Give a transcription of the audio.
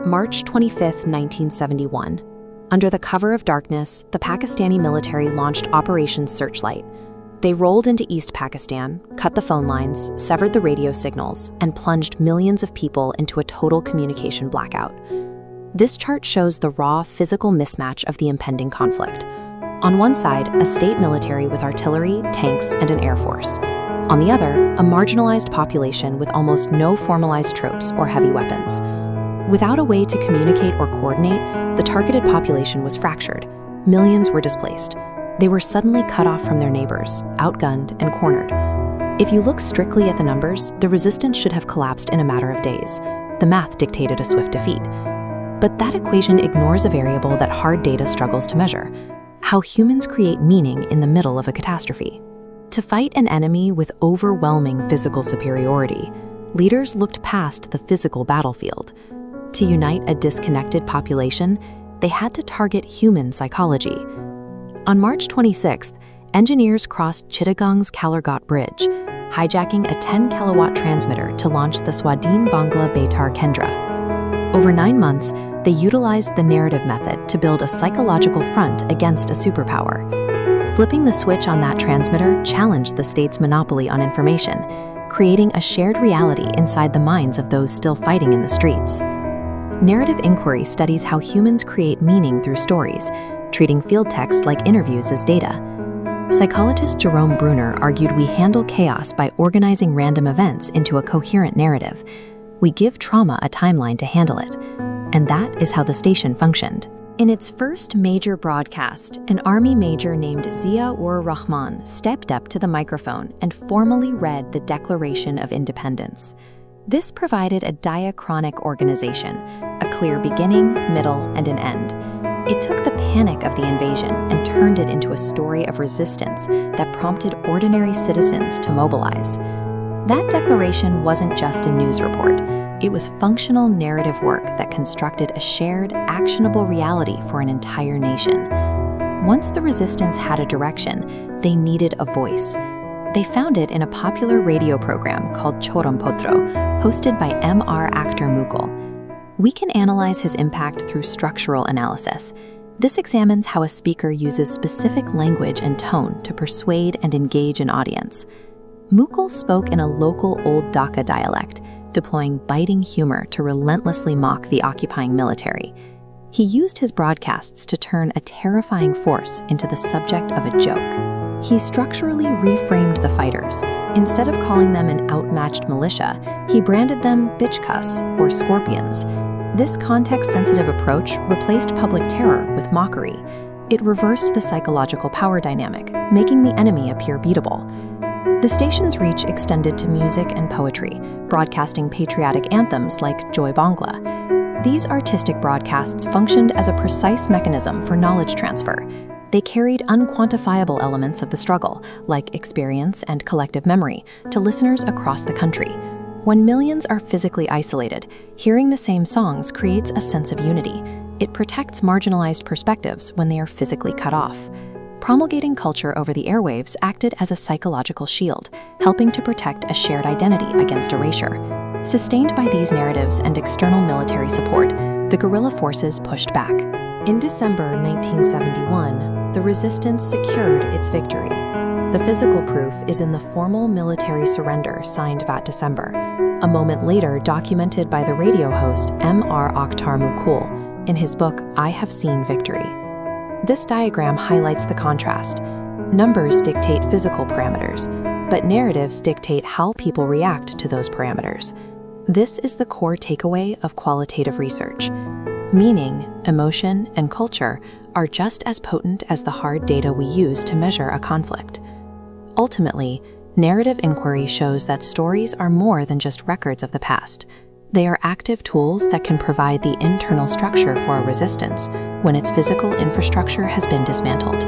March 25, 1971. Under the cover of darkness, the Pakistani military launched Operation Searchlight. They rolled into East Pakistan, cut the phone lines, severed the radio signals, and plunged millions of people into a total communication blackout. This chart shows the raw physical mismatch of the impending conflict. On one side, a state military with artillery, tanks, and an air force. On the other, a marginalized population with almost no formalized tropes or heavy weapons. Without a way to communicate or coordinate, the targeted population was fractured. Millions were displaced. They were suddenly cut off from their neighbors, outgunned and cornered. If you look strictly at the numbers, the resistance should have collapsed in a matter of days. The math dictated a swift defeat. But that equation ignores a variable that hard data struggles to measure: how humans create meaning in the middle of a catastrophe. To fight an enemy with overwhelming physical superiority, leaders looked past the physical battlefield. To unite a disconnected population, they had to target human psychology. On March 26th, engineers crossed Chittagong's Kalargat Bridge, hijacking a 10-kilowatt transmitter to launch the Swadhin Bangla Beitar Kendra. Over 9 months, they utilized the narrative method to build a psychological front against a superpower. Flipping the switch on that transmitter challenged the state's monopoly on information, creating a shared reality inside the minds of those still fighting in the streets. Narrative inquiry studies how humans create meaning through stories, treating field text like interviews as data. Psychologist Jerome Bruner argued we handle chaos by organizing random events into a coherent narrative. We give trauma a timeline to handle it. And that is how the station functioned. In its first major broadcast, an army major named Zia-ur-Rahman stepped up to the microphone and formally read the Declaration of Independence. This provided a diachronic organization, a clear beginning, middle, and an end. It took the panic of the invasion and turned it into a story of resistance that prompted ordinary citizens to mobilize. That declaration wasn't just a news report. It was functional narrative work that constructed a shared, actionable reality for an entire nation. Once the resistance had a direction, they needed a voice. They found it in a popular radio program called Choram Potro, hosted by MR actor Mukul. We can analyze his impact through structural analysis. This examines how a speaker uses specific language and tone to persuade and engage an audience. Mukul spoke in a local Old Dhaka dialect, deploying biting humor to relentlessly mock the occupying military. He used his broadcasts to turn a terrifying force into the subject of a joke. He structurally reframed the fighters. Instead of calling them an outmatched militia, he branded them bitchcuss or scorpions. This context-sensitive approach replaced public terror with mockery. It reversed the psychological power dynamic, making the enemy appear beatable. The station's reach extended to music and poetry, broadcasting patriotic anthems like Joy Bangla. These artistic broadcasts functioned as a precise mechanism for knowledge transfer. They carried unquantifiable elements of the struggle, like experience and collective memory, to listeners across the country. When millions are physically isolated, hearing the same songs creates a sense of unity. It protects marginalized perspectives when they are physically cut off. Promulgating culture over the airwaves acted as a psychological shield, helping to protect a shared identity against erasure. Sustained by these narratives and external military support, the guerrilla forces pushed back. In December 1971, the resistance secured its victory. The physical proof is in the formal military surrender signed that December, a moment later documented by the radio host M.R. Akhtar Mukul in his book, I Have Seen Victory. This diagram highlights the contrast. Numbers dictate physical parameters, but narratives dictate how people react to those parameters. This is the core takeaway of qualitative research. Meaning, emotion, and culture are just as potent as the hard data we use to measure a conflict. Ultimately, narrative inquiry shows that stories are more than just records of the past. They are active tools that can provide the internal structure for a resistance when its physical infrastructure has been dismantled.